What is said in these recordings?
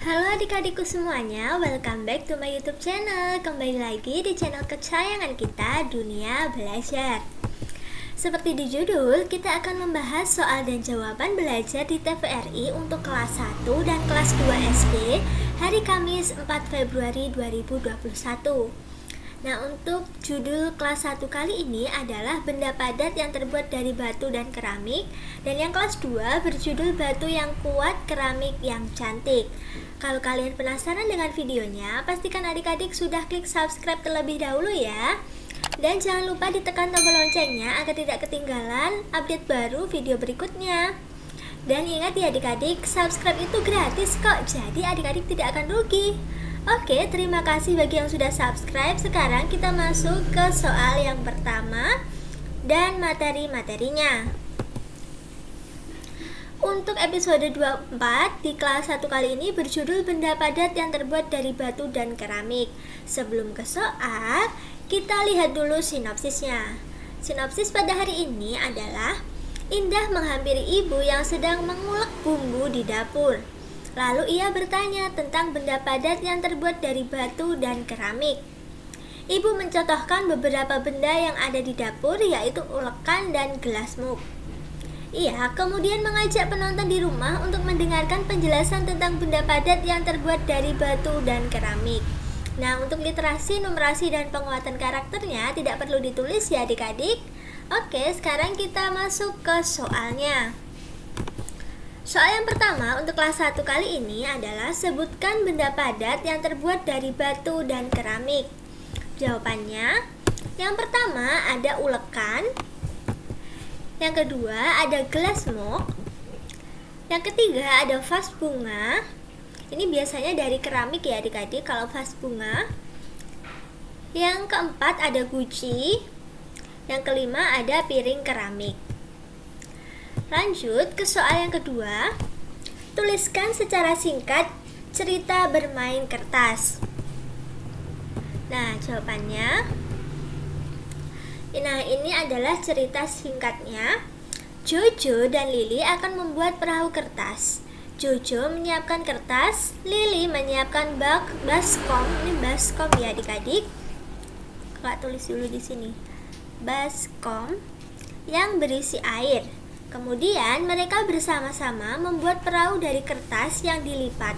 Halo adik-adikku semuanya, welcome back to my YouTube channel. Kembali lagi di channel kesayangan kita, Dunia Belajar. Seperti di judul, kita akan membahas soal dan jawaban belajar di TVRI untuk kelas 1 dan kelas 2 SD hari Kamis 4 Februari 2021. Nah, untuk judul kelas 1 kali ini adalah benda padat yang terbuat dari batu dan keramik. Dan yang kelas 2 berjudul batu yang kuat, keramik yang cantik. Kalau kalian penasaran dengan videonya, pastikan adik-adik sudah klik subscribe terlebih dahulu ya. Dan jangan lupa ditekan tombol loncengnya agar tidak ketinggalan update baru video berikutnya. Dan ingat ya adik-adik, subscribe itu gratis kok, jadi adik-adik tidak akan rugi. Oke, terima kasih bagi yang sudah subscribe. Sekarang kita masuk ke soal yang pertama dan materi-materinya. Untuk episode 24 di kelas 1 kali ini berjudul benda padat yang terbuat dari batu dan keramik. Sebelum ke soal, kita lihat dulu sinopsisnya. Sinopsis pada hari ini adalah Indah menghampiri ibu yang sedang mengulek bumbu di dapur. Lalu ia bertanya tentang benda padat yang terbuat dari batu dan keramik. Ibu mencontohkan beberapa benda yang ada di dapur, yaitu ulekan dan gelas mug. Ia kemudian mengajak penonton di rumah untuk mendengarkan penjelasan tentang benda padat yang terbuat dari batu dan keramik. Nah, untuk literasi, numerasi, dan penguatan karakternya tidak perlu ditulis ya adik-adik. Oke, sekarang kita masuk ke soalnya. Soal yang pertama untuk kelas 1 kali ini adalah sebutkan benda padat yang terbuat dari batu dan keramik. Jawabannya, yang pertama ada ulekan, yang kedua ada gelas mug, yang ketiga ada vas bunga. Ini biasanya dari keramik ya adik-adik kalau vas bunga. Yang keempat ada guci, yang kelima ada piring keramik. Lanjut ke soal yang kedua. Tuliskan secara singkat cerita bermain kertas. Nah, jawabannya. Nah, ini adalah cerita singkatnya. Jojo dan Lili akan membuat perahu kertas. Jojo menyiapkan kertas, Lili menyiapkan baskom. Ini baskom ya adik-adik. Kak tulis dulu di sini. Baskom yang berisi air. Kemudian mereka bersama-sama membuat perahu dari kertas yang dilipat.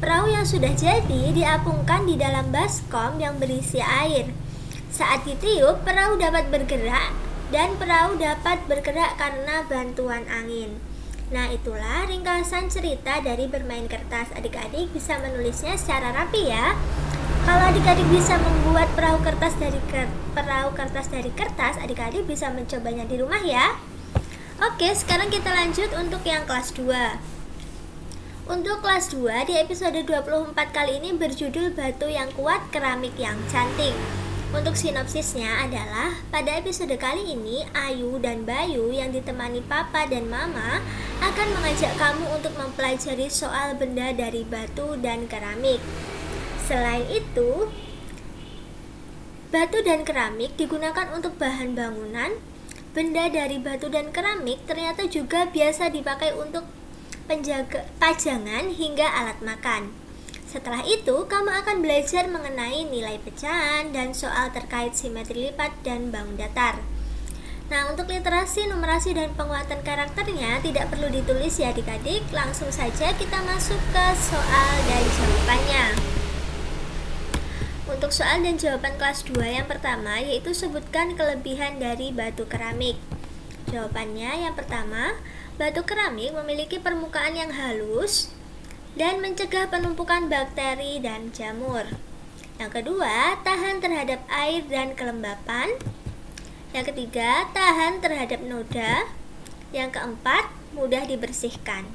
Perahu yang sudah jadi diapungkan di dalam baskom yang berisi air. Saat ditiup, perahu dapat bergerak dan perahu dapat bergerak karena bantuan angin. Nah, itulah ringkasan cerita dari bermain kertas. Adik-adik bisa menulisnya secara rapi ya. Kalau adik-adik bisa membuat perahu kertas dari kertas, adik-adik bisa mencobanya di rumah ya. Oke, sekarang kita lanjut untuk yang kelas 2. Untuk kelas 2 di episode 24 kali ini berjudul batu yang kuat, keramik yang cantik. Untuk sinopsisnya adalah pada episode kali ini Ayu dan Bayu yang ditemani papa dan mama akan mengajak kamu untuk mempelajari soal benda dari batu dan keramik. Selain itu, batu dan keramik digunakan untuk bahan bangunan. Benda dari batu dan keramik ternyata juga biasa dipakai untuk pajangan hingga alat makan. Setelah itu, kamu akan belajar mengenai nilai pecahan dan soal terkait simetri lipat dan bangun datar. Nah, untuk literasi, numerasi, dan penguatan karakternya tidak perlu ditulis ya adik-adik. Langsung saja kita masuk ke soal dan jawabannya. Untuk soal dan jawaban kelas 2 yang pertama yaitu sebutkan kelebihan dari batu keramik. Jawabannya yang pertama, batu keramik memiliki permukaan yang halus dan mencegah penumpukan bakteri dan jamur. Yang kedua, tahan terhadap air dan kelembapan. Yang ketiga, tahan terhadap noda. Yang keempat, mudah dibersihkan.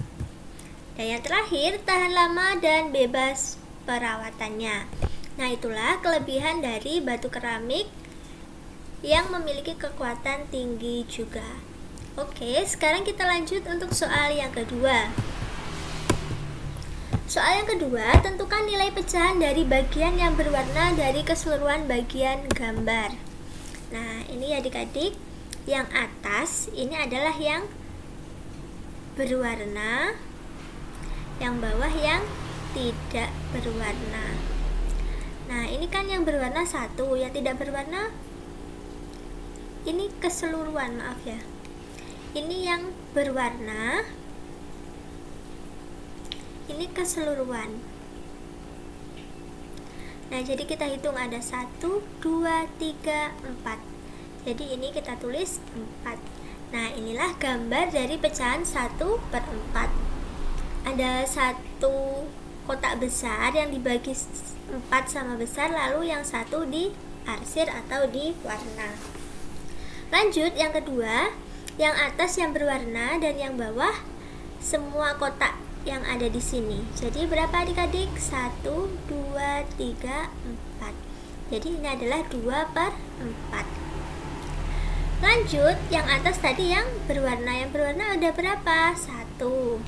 Dan yang terakhir, tahan lama dan bebas perawatannya. Nah, itulah kelebihan dari batu keramik yang memiliki kekuatan tinggi juga. Oke, sekarang kita lanjut untuk soal yang kedua. Soal yang kedua, tentukan nilai pecahan dari bagian yang berwarna dari keseluruhan bagian gambar. Nah, ini adik-adik, yang atas ini adalah yang berwarna, yang bawah yang tidak berwarna. Nah, ini kan yang berwarna 1, yang tidak berwarna ini keseluruhan, maaf ya. Ini yang berwarna, ini keseluruhan. Nah, jadi kita hitung ada 1, 2, 3, 4. Jadi ini kita tulis 4. Nah, inilah gambar dari pecahan 1/4. Ada satu kotak besar yang dibagi 4 sama besar, lalu yang satu diarsir atau diwarna. Lanjut, yang kedua, yang atas yang berwarna dan yang bawah semua kotak yang ada di sini. Jadi berapa adik-adik? 1, 2, 3, 4. Jadi ini adalah 2/4. Lanjut, yang atas tadi yang berwarna. Yang berwarna ada berapa? 1.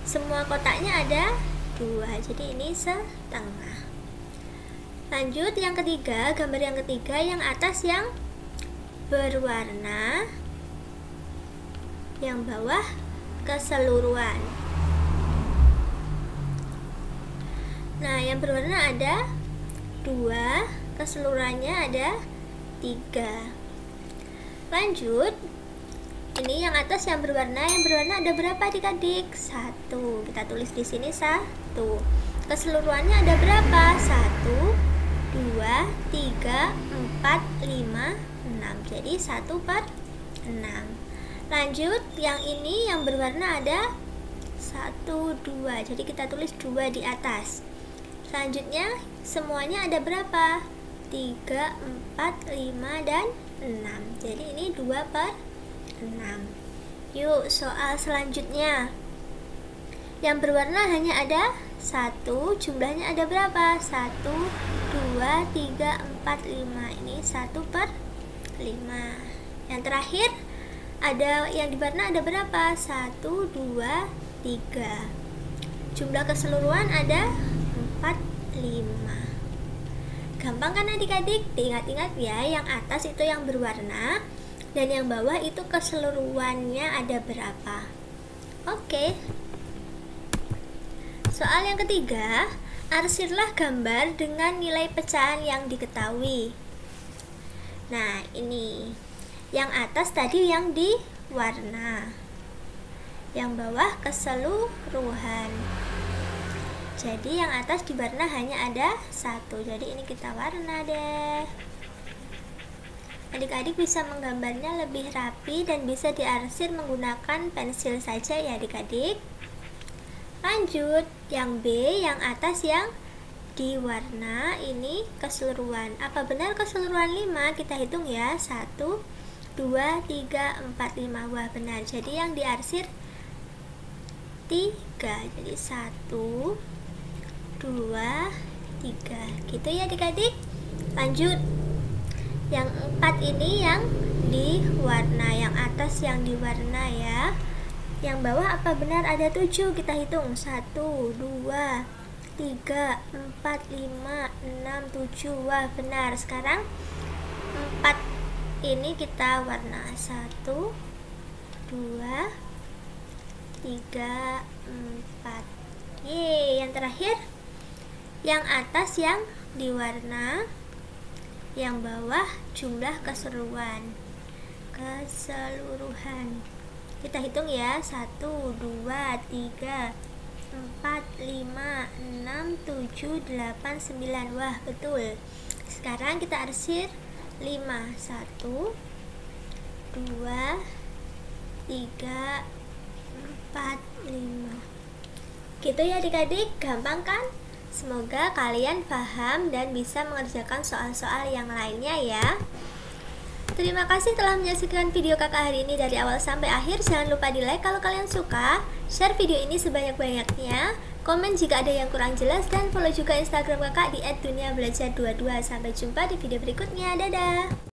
Semua kotaknya ada 2. Jadi ini setengah. Lanjut, yang ketiga, gambar yang ketiga, yang atas yang berwarna, yang bawah keseluruhan. Nah, yang berwarna ada 2, keseluruhannya ada 3. Lanjut, ini yang atas yang berwarna ada berapa adik-adik? 1. Kita tulis di sini 1. Keseluruhannya ada berapa? 1, 2, 3, 4, 5, 6. Jadi 1/6. Lanjut, yang ini yang berwarna ada 1, 2. Jadi kita tulis 2 di atas. Selanjutnya semuanya ada berapa? 3, 4, 5, dan 6. Jadi ini 2/6. Yuk, soal selanjutnya. Yang berwarna hanya ada 1. Jumlahnya ada berapa? 1, 2, 3, 4, 5. Ini 1/5. Yang terakhir, ada yang diwarna ada berapa? 1, 2, 3. Jumlah keseluruhan ada 4, 5. Gampang kan adik-adik? Diingat-ingat ya, yang atas itu yang berwarna dan yang bawah itu keseluruhannya ada berapa. Oke. Soal yang ketiga, arsirlah gambar dengan nilai pecahan yang diketahui. Nah, ini yang atas tadi yang diwarna, yang bawah keseluruhan. Jadi yang atas diwarna hanya ada 1. Jadi ini kita warna deh. Adik-adik bisa menggambarnya lebih rapi dan bisa diarsir menggunakan pensil saja ya adik-adik. Lanjut, yang B, yang atas yang diwarna ini keseluruhan. Apa benar keseluruhan 5? Kita hitung ya. 1, 2, 3, 4, 5. Wah, benar. Jadi yang diarsir 3. Jadi 1, 2, 3. Gitu ya adik-adik. Lanjut, yang 4 ini yang diwarna, yang atas yang diwarna ya. Yang bawah apa benar ada 7? Kita hitung. 1, 2, 3, 4, 5, 6, 7. Wah, benar. Sekarang 4 ini kita warna. 1, 2, 3, 4. Yeay, yang terakhir yang atas yang diwarna, yang bawah jumlah keseluruhan. Kita hitung ya. 1, 2, 3, 4, 5, 6, 7, 8, 9. Wah, betul. Sekarang kita arsir 5. 1, 2, 3, 4, 5. Gitu ya adik-adik, gampang kan? Semoga kalian paham dan bisa mengerjakan soal-soal yang lainnya ya. Terima kasih telah menyaksikan video kakak hari ini dari awal sampai akhir. Jangan lupa di like kalau kalian suka, share video ini sebanyak-banyaknya, komen jika ada yang kurang jelas, dan follow juga Instagram kakak di @duniabelajar22. Sampai jumpa di video berikutnya. Dadah!